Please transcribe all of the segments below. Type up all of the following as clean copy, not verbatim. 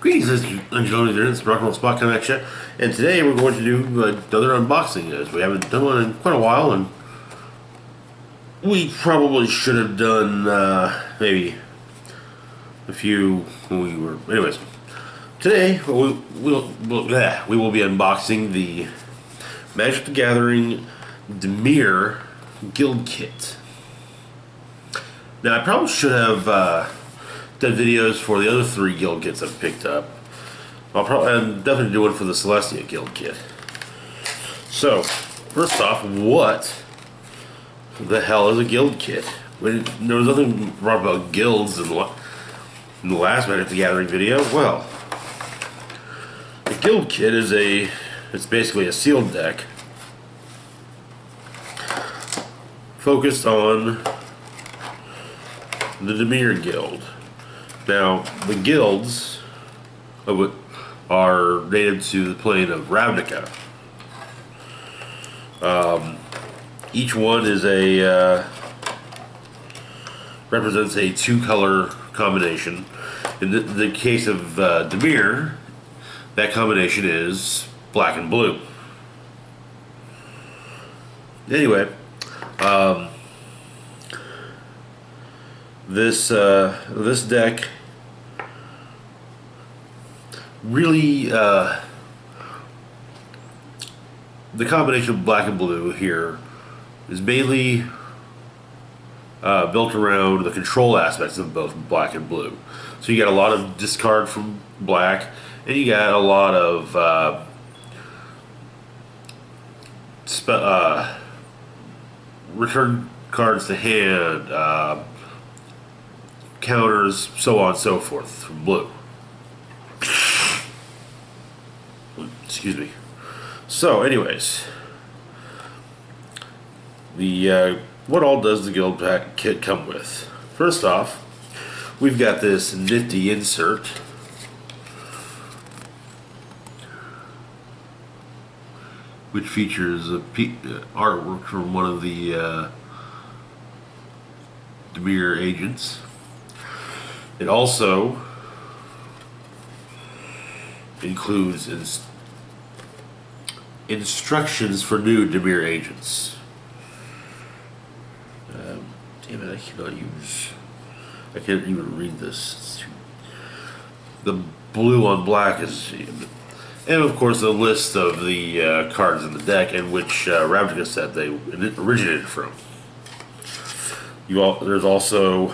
Greetings, ladies and gentlemen, it's Rock and Roll Spot coming at you, and today we're going to do another unboxing, as we haven't done one in quite a while, and we probably should have done maybe a few when we were. Anyways, today we will be unboxing the Magic the Gathering Dimir Guild Kit. Now, I probably should have done videos for the other 3 guild kits I've picked up. I'm definitely doing for the Celestia Guild Kit. So, first off, what the hell is a guild kit? There was nothing wrong about guilds in the last Magic the Gathering video. Well, a guild kit is it's basically a sealed deck focused on the Dimir Guild. Now, the guilds are native to the plane of Ravnica. Each one is represents a 2-color combination. In the case of Dimir, that combination is black and blue. Anyway, this deck really, the combination of black and blue here is mainly built around the control aspects of both black and blue. So you got a lot of discard from black, and you got a lot of return cards to hand, counters, so on and so forth from blue. Excuse me. So, anyways, what all does the guild pack kit come with? First off, we've got this nifty insert, which features artwork from one of the Dimir agents. It also includes instructions for new Dimir agents. Damn it, I can't even read this. The blue on black is, and of course a list of the cards in the deck and which Ravnica set they originated from. There's also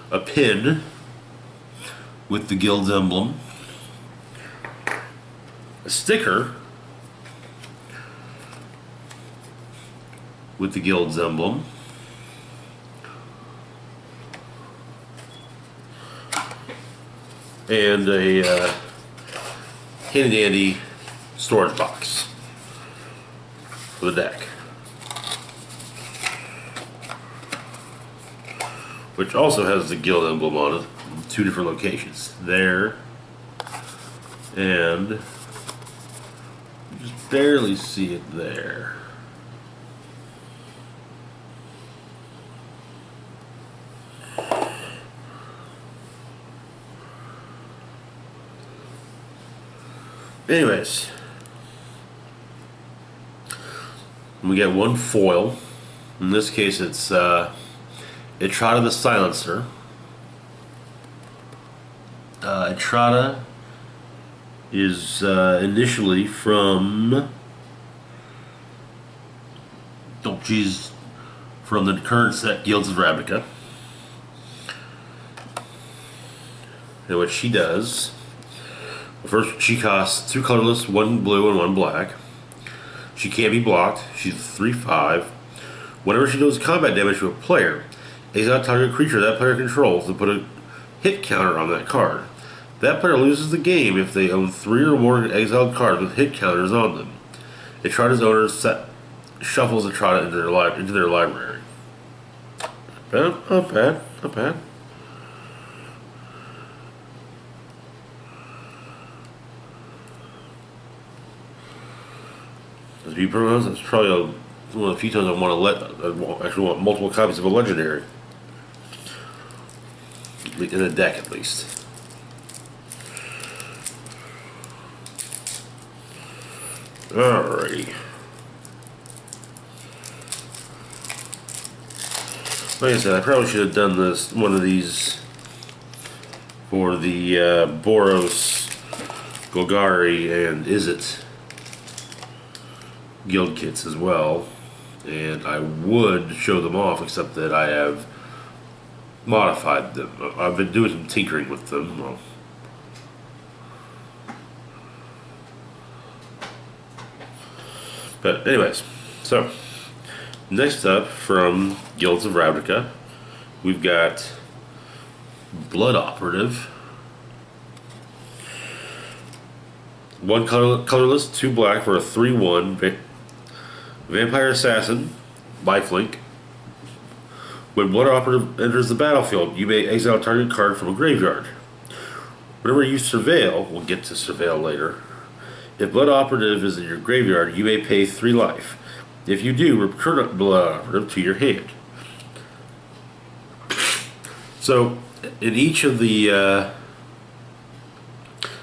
a pin with the guild's emblem, a sticker with the guild's emblem, and a handy dandy storage box for the deck, which also has the guild emblem on it in 2 different locations, there and you just barely see it there. Anyways, we get one foil. In this case, it's Etrata the Silencer. Etrata is initially from from the current set Guilds of Ravnica. And what she does, first, she costs 2 colorless, 1 blue, and 1 black. She can't be blocked. She's 3/5. Whenever she does combat damage to a player, exile target creature that player controls to put a hit counter on that card. That player loses the game if they own 3 or more exiled cards with hit counters on them. Etrata's owner shuffles Etrata into their library. Not bad. Not bad. To be honest, it's probably one of the few times I actually want multiple copies of a legendary. In a deck, at least. Alrighty. Like I said, I probably should have done one of these for the Boros, Golgari, and Izzet guild kits as well. And I would show them off, except that I have modified them. I've been doing some tinkering with them. Well, but anyways, so next up from Guilds of Ravnica, we've got Blood Operative. 1 colorless, 2 black for a 3/1 Vampire Assassin, lifelink. When Blood Operative enters the battlefield, you may exile a target card from a graveyard. Whenever you surveil, we'll get to surveil later. If Blood Operative is in your graveyard, you may pay 3 life. If you do, return Blood Operative to your hand. So, in each of the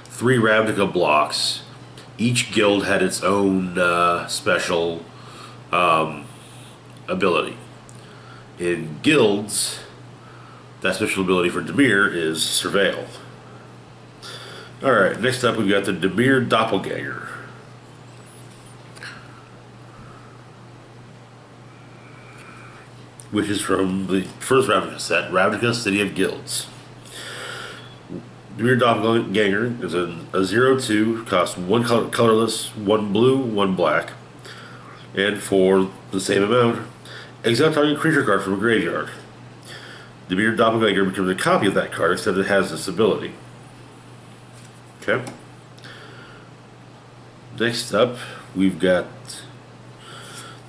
3 Ravnica blocks, each guild had its own special ability. In guilds, that special ability for Dimir is Surveil. Alright, next up we've got the Dimir Doppelganger. Which is from the first Ravnica set, Ravnica City of Guilds. Dimir Doppelganger is a 0/2, costs 1 colorless, 1 blue, 1 black. And for the same amount, exile target creature card from a graveyard. Dimir Doppelganger becomes a copy of that card, except it has this ability. Okay. Next up, we've got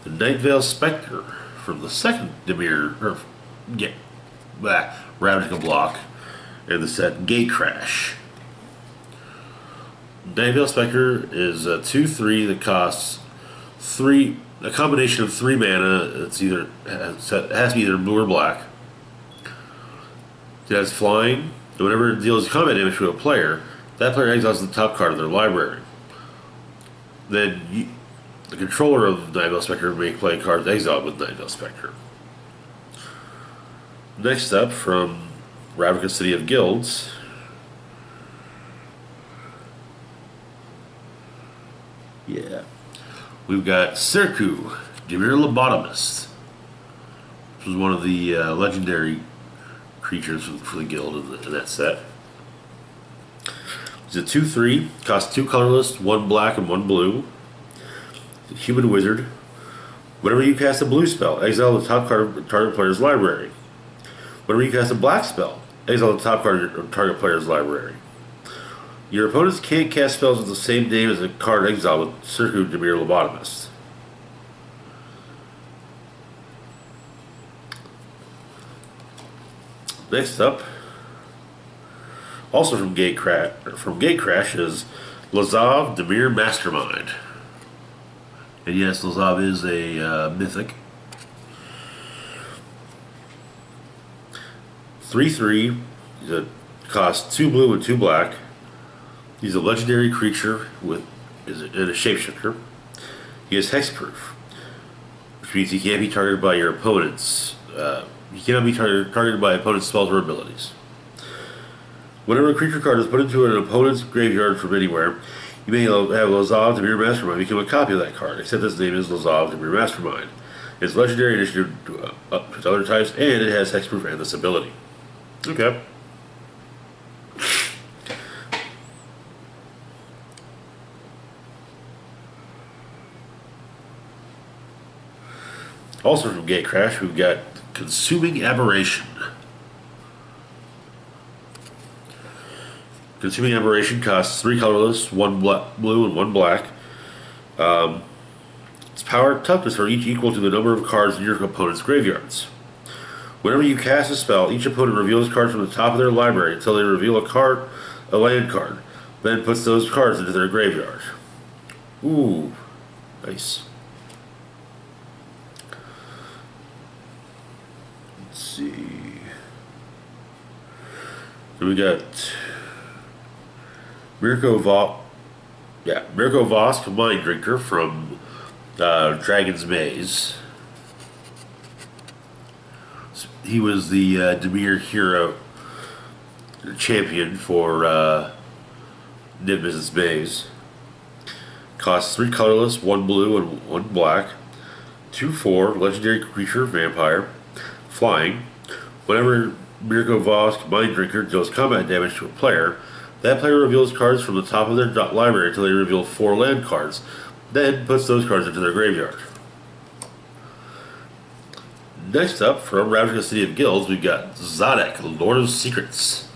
the Nightvale Spectre from the second Ravnica block in the set Gatecrash. Nightvale Spectre is a 2/3 that costs a combination of 3 mana. It has to be either blue or black. It has flying, and whenever it deals combat damage to a player, that player exiles the top card of their library. Then the controller of the Nightvale Spectre may play cards exiled with Nightvale Spectre. Next up, from Ravnica City of Guilds, we've got Serku, Dimir Lobotomist, which was one of the legendary creatures for the guild in that set. It's a 2/3, costs 2 colorless, 1 black, and 1 blue. It's a human wizard. Whenever you cast a blue spell, exile the top card of the target player's library. Whenever you cast a black spell, exile the top card of your target player's library. Your opponents can't cast spells with the same name as a card exiled with Serku Dimir Lobotomist. Next up, also from Gatecrash is Lazav Dimir Mastermind. And yes, Lazav is a mythic. 3/3, costs 2 blue and 2 black. He's a legendary creature and a shapeshifter. He has hexproof, which means he can't be targeted by your opponents. He cannot be targeted by opponent's spells or abilities. Whenever a creature card is put into an opponent's graveyard from anywhere, you may have Lazav Dimir Mastermind become a copy of that card, except its name is Lazav Dimir Mastermind. It's legendary initiative up to other types, and it has hexproof and this ability. Okay. Also from Gatecrash, we've got Consuming Aberration. Consuming Aberration costs 3 colorless, 1 blue, and 1 black. Its power toughness are each equal to the number of cards in your opponent's graveyards. Whenever you cast a spell, each opponent reveals cards from the top of their library until they reveal a land card, then puts those cards into their graveyard. Ooh, nice. Let's see. So we got Mirko Yeah, Mirko Vosk, Mind Drinker from Dragon's Maze. He was the Dimir Hero champion for Nimbus' Maze. Costs 3 colorless, 1 blue, and 1 black. 2/4, legendary creature, vampire. Flying. Whenever Mirko Vosk, Mind Drinker, deals combat damage to a player, that player reveals cards from the top of their library until they reveal 4 land cards, then puts those cards into their graveyard. Next up, from Ravnica City of Guilds, we've got Zadek, Lord of Secrets,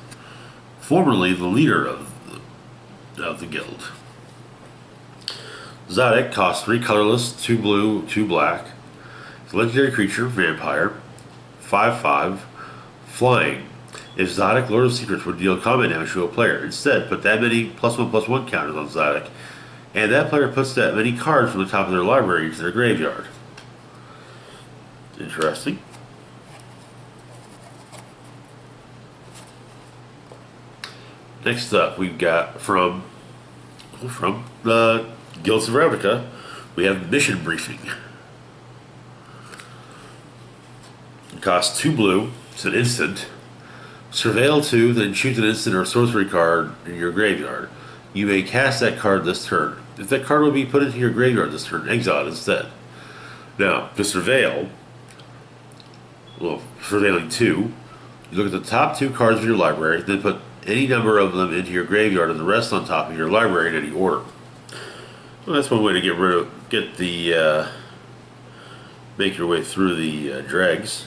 formerly the leader of the guild. Zadek costs 3 colorless, 2 blue, 2 black. It's a legendary creature, vampire. 5/5. Flying. If Zadek, Lord of Secrets, would deal combat damage to a player, instead put that many +1/+1 counters on Zadek, and that player puts that many cards from the top of their library into their graveyard. Interesting. Next up, we've got from the Guilds of Ravnica, we have Mission Briefing. It costs 2 blue. It's an instant. Surveil 2, then choose an instant or sorcery card in your graveyard. You may cast that card this turn. If that card will be put into your graveyard this turn, exile it instead. Now, to surveil, well, surveilling 2, you look at the top 2 cards of your library, then put any number of them into your graveyard and the rest on top of your library in any order. Well, that's one way to make your way through the dregs.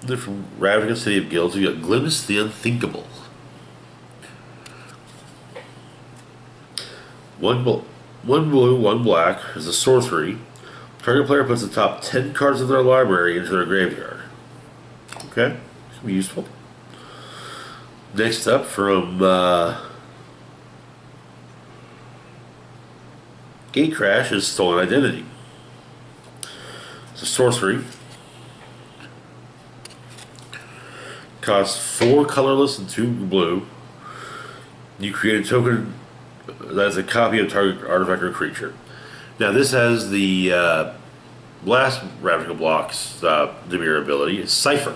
Then from Ravnica City of Guilds, we got Glimpse the Unthinkable. 1 blue, 1 black is a sorcery. Target player puts the top 10 cards of their library into their graveyard. Okay, this can be useful. Next up, from Gatecrash is Stolen Identity. It's a sorcery. Costs 4 colorless and 2 blue. You create a token that is a copy of target artifact or creature. Now this has the last Ravnica block's Dimir ability. It's Cipher.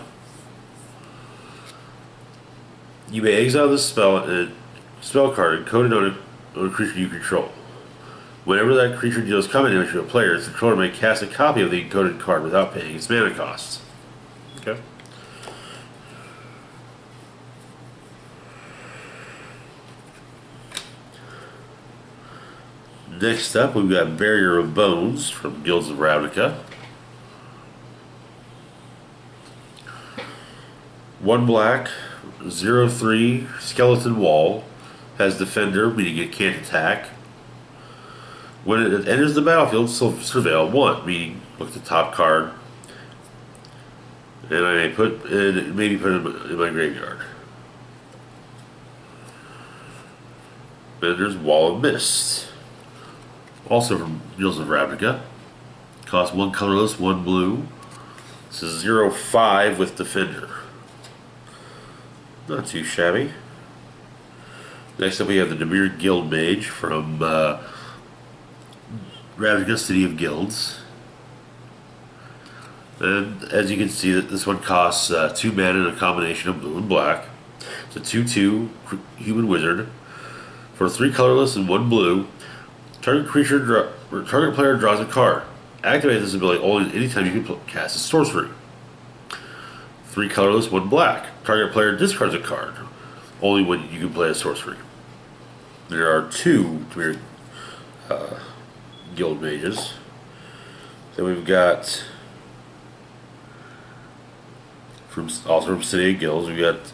You may exile this spell card encoded on a creature you control. Whenever that creature deals combat damage to a player, its controller may cast a copy of the encoded card without paying its mana costs. Okay. Next up, we've got Barrier of Bones from Guilds of Ravnica. 1 black, 0/3, Skeleton Wall. Has Defender, meaning it can't attack. When it enters the battlefield, surveil 1, meaning look at the top card. And I may put it in my graveyard. Then there's Wall of Mist. Also from Guilds of Ravnica. Costs 1 colorless, 1 blue. This is 0/5 with Defender. Not too shabby. Next up we have the Dimir Guild Mage from Ravnica City of Guilds. And as you can see, this one costs 2 mana and a combination of blue and black. It's a 2/2 human wizard. For 3 colorless and 1 blue, target player draws a card. Activate this ability only anytime you can cast a sorcery. 3 colorless, 1 black. Target player discards a card. Only when you can play a sorcery. There are 2 Dimir Guild Mages. Then we've got, also from City of Guilds, we've got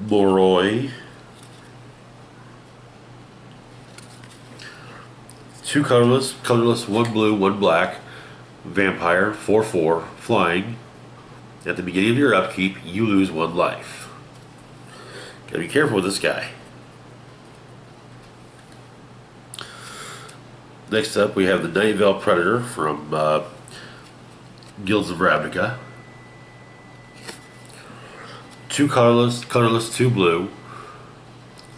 Moroi. 2 colorless, 1 blue, 1 black, vampire, 4/4, flying. At the beginning of your upkeep, you lose 1 life. Gotta be careful with this guy. Next up, we have the Night Veil Predator from Guilds of Ravnica. 2 colorless, 2 blue,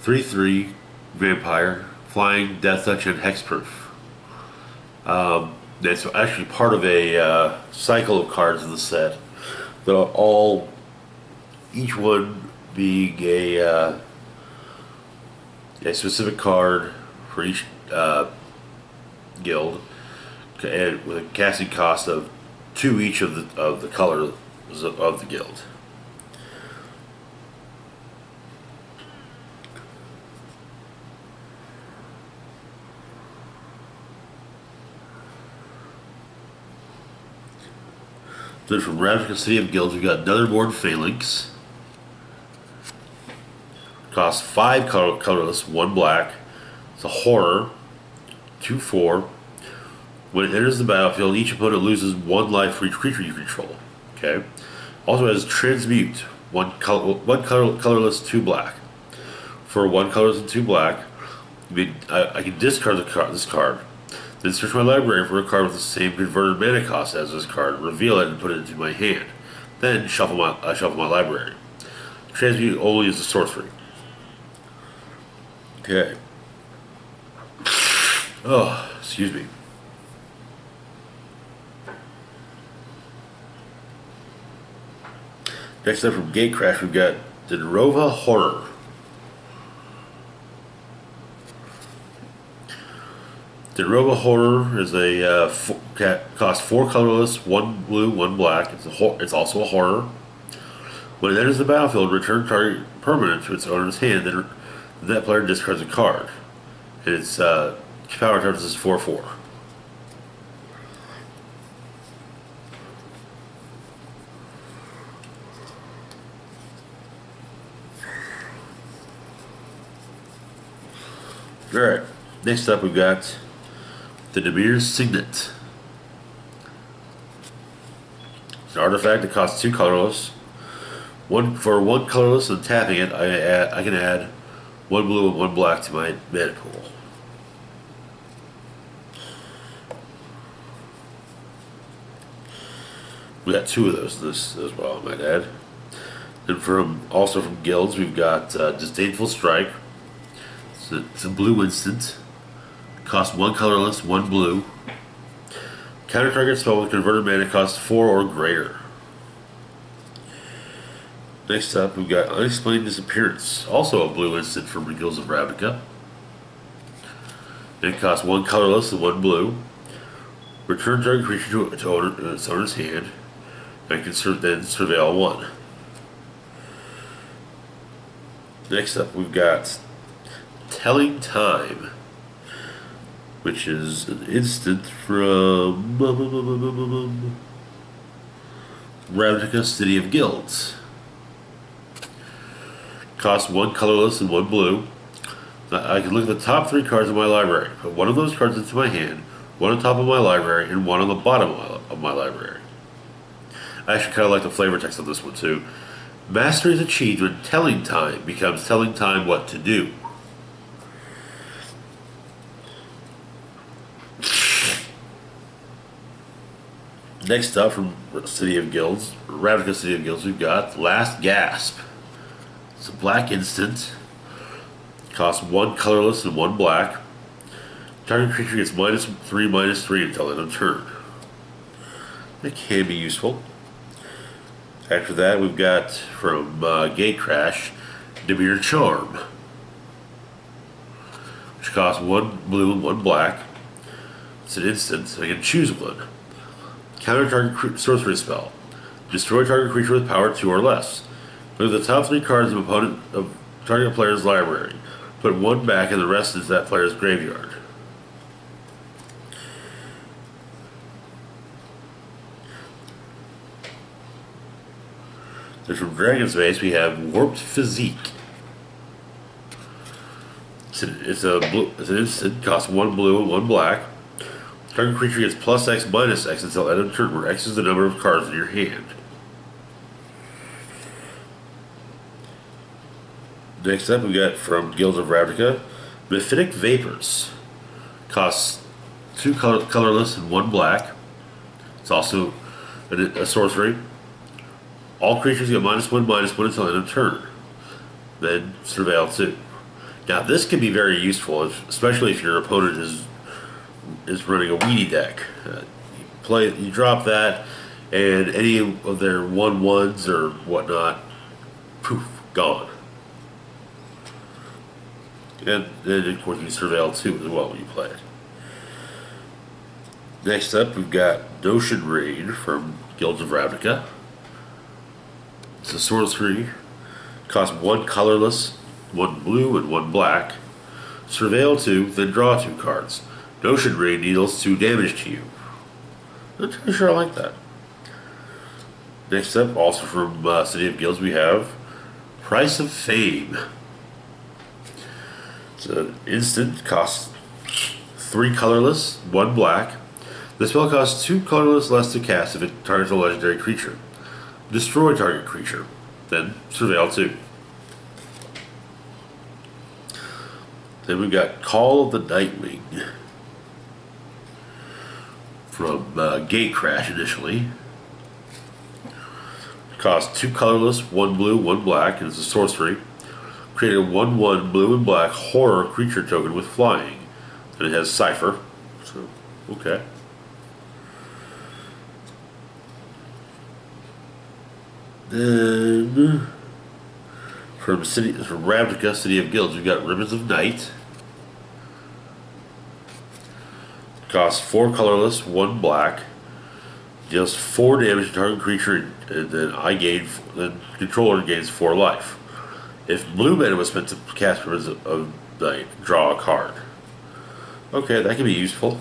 3/3 vampire, flying, death touch, and hexproof. It's actually part of a cycle of cards in the set that are all, each one being a specific card for each guild, and with a casting cost of 2 each of the colors of the guild. Then from Ravnica City of Guilds, we've got Netherborn Phalanx. Costs 5 colorless, 1 black. It's a horror, 2/4. When it enters the battlefield, each opponent loses 1 life for each creature you control. Okay. Also has Transmute, one colorless, 2 black. For 1 colorless and 2 black, I can discard this card. Then search my library for a card with the same converted mana cost as this card, reveal it, and put it into my hand. Then shuffle my library. Transmute only is a sorcery. Okay. Oh, excuse me. Next up from Gatecrash, we've got Dimir Horror. Dimir Horror is a cost 4 colorless, 1 blue, 1 black. It's also a horror. When it enters the battlefield, return target permanent to its owner's hand. Then that player discards a card. And its power charge is 4/4. Alright, next up we've got the Dimir's Signet. It's an artifact that costs 2 colorless. For 1 colorless and tapping it, I can add 1 blue and 1 black to my mana pool. We got 2 of those in this as well, I might add. And also from guilds, we've got Disdainful Strike. It's a blue instant. Costs 1 colorless, 1 blue. Counter target spell with converted mana costs 4 or greater. Next up, we've got Unexplained Disappearance, also a blue instant from the Guilds of Ravnica. It costs 1 colorless and 1 blue. Return target creature to its owner's hand. And I can then surveil 1. Next up, we've got Telling Time, which is an instant from Ravnica City of Guilds. Costs 1 colorless and 1 blue. I can look at the top 3 cards of my library, put 1 of those cards into my hand, 1 on top of my library, and 1 on the bottom of my library. I actually kind of like the flavor text on this one too. Mastery is achieved when Telling Time becomes Telling Time what to do. Next up from City of Guilds, Ravnica City of Guilds, we've got Last Gasp. It's a black instant. Costs 1 colorless and 1 black. Target creature gets -3/-3 until end of turn. That can be useful. After that, we've got from Gatecrash, Dimir Charm, which costs 1 blue and 1 black. It's an instant, so I can choose 1. Counter target sorcery spell. Destroy target creature with power 2 or less. Look at the top 3 cards of target player's library. Put 1 back and the rest is that player's graveyard. Then from Dragon's Base we have Warped Physique. It's an instant, costs 1 blue and 1 black. Target creature gets +X/-X until end of turn, where X is the number of cards in your hand. Next up, we got from Guilds of Ravnica, Mephitic Vapors. Costs 2 colorless and 1 black. It's also A sorcery. All creatures get -1/-1 until end of turn. Then Surveil 2. Now this can be very useful, especially if your opponent is running a weedy deck. You drop that, and any of their 1/1s or whatnot, poof, gone. And then of course you Surveil 2 as well when you play it. Next up, we've got Notion Raid from Guilds of Ravnica. It's a sorcery. Costs 1 colorless, 1 blue, and 1 black. Surveil 2, then draw 2 cards. Notion Raid deals 2 damage to you. I'm not too sure I like that. Next up, also from City of Guilds, we have Price of Fame. It's an instant, costs 3 colorless, 1 black. The spell costs 2 colorless less to cast if it targets a legendary creature. Destroy target creature, then Surveil 2. Then we've got Call of the Nightwing from Gatecrash initially. Costs 2 colorless, 1 blue, 1 black, and it's a sorcery. Create a 1/1 blue and black horror creature token with flying. And it has Cipher. So, okay. Then from Ravnica, City of Guilds, we've got Ribbons of Night. Costs 4 colorless, 1 black. Deals 4 damage to target creature, and then the controller gains 4 life. If blue mana was spent to cast Ribbons of Night, draw a card. Okay, that can be useful.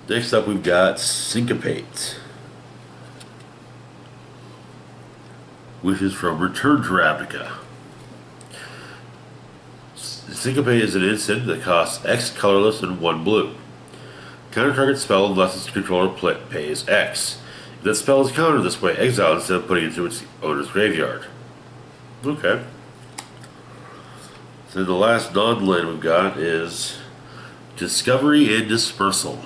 Next up, we've got Syncopate, which is from Return to Ravnica. Syncopate is an instant that costs X colorless and 1 blue. Counter target spell unless its controller pays X. If that spell is countered this way, exile instead of putting it into its owner's graveyard. Okay. So the last non-land we've got is Discovery and Dispersal.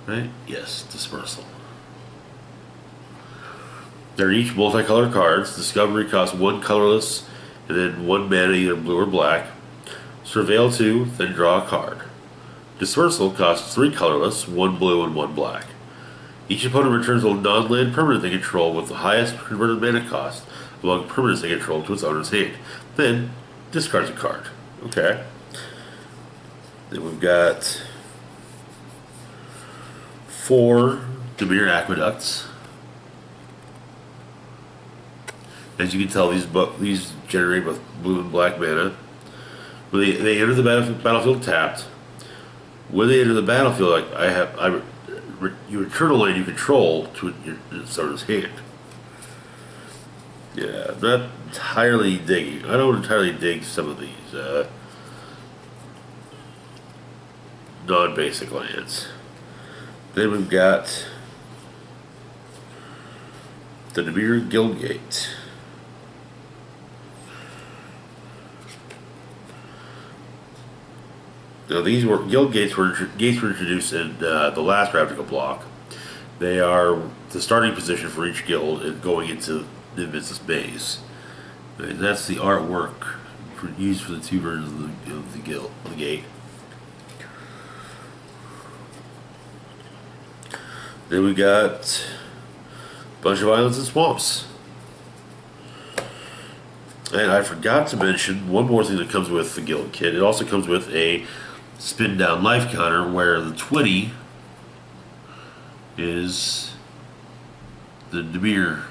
Right? Yes, Dispersal. They're each multicolored cards. Discovery costs 1 colorless and then 1 mana, either blue or black. Surveil 2, then draw a card. Dispersal costs 3 colorless, 1 blue, and 1 black. Each opponent returns a non-land permanent they control with the highest converted mana cost among permanents they control to its owner's hand. Then discards a card. Okay. Then we've got 4 Dimir Aqueducts. As you can tell, these generate both blue and black mana. When they enter the battlefield tapped. When they enter the battlefield, you return a land you control to its owner's hand. Yeah, I'm not entirely digging. I don't entirely dig some of these non-basic lands. Then we've got the Dimir Guild Kit. Now these Guild Gates were introduced in the last Ravnica block. They are the starting position for each guild and going into the Nemesis base. And that's the artwork used for the 2 versions of the gate. Then we got a bunch of islands and swamps. And I forgot to mention one more thing that comes with the Guild Kit. It also comes with a spin down life counter where the 20 is the Dimir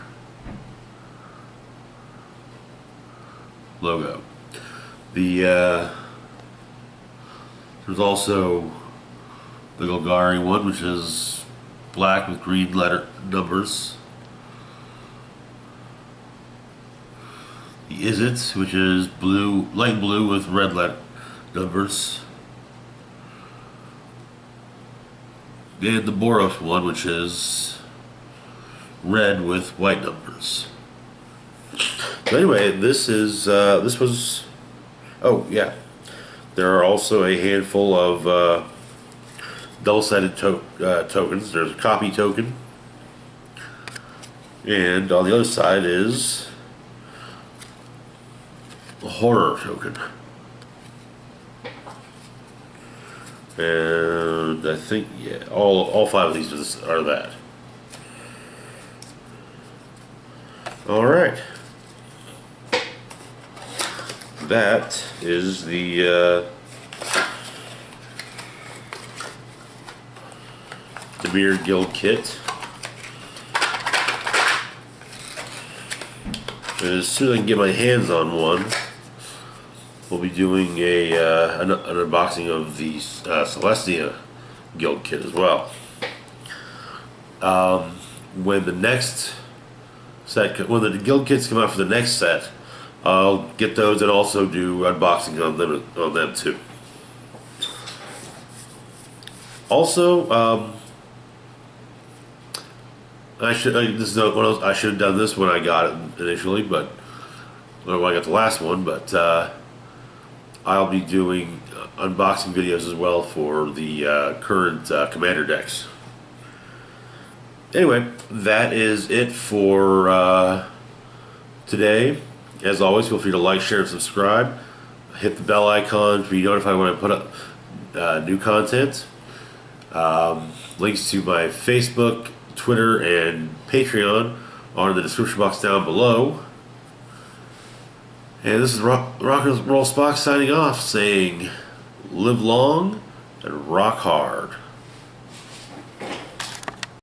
logo. There's also the Golgari one, which is black with green letter numbers. The Izzet, which is light blue with red letter numbers. And the Boros one, which is red with white numbers. So anyway, this was. Oh yeah, there are also a handful of double-sided tokens. There's a copy token, and on the other side is a horror token. And I think, yeah, all 5 of these are that. All right. That is the Dimir Guild Kit. And as soon as I can get my hands on one, we'll be doing an unboxing of the Celestia Guild Kit as well. When the next set, when the Guild Kits come out for the next set, I'll get those and also do unboxing on them too. Also, I should have done this when I got it initially, but when I got the last one. But I'll be doing unboxing videos as well for the current commander decks. Anyway, that is it for today. As always, feel free to like, share, and subscribe. Hit the bell icon to be notified when I put up new content. Links to my Facebook, Twitter, and Patreon are in the description box down below. And this is Rock and Roll Spock signing off, saying, live long and rock hard.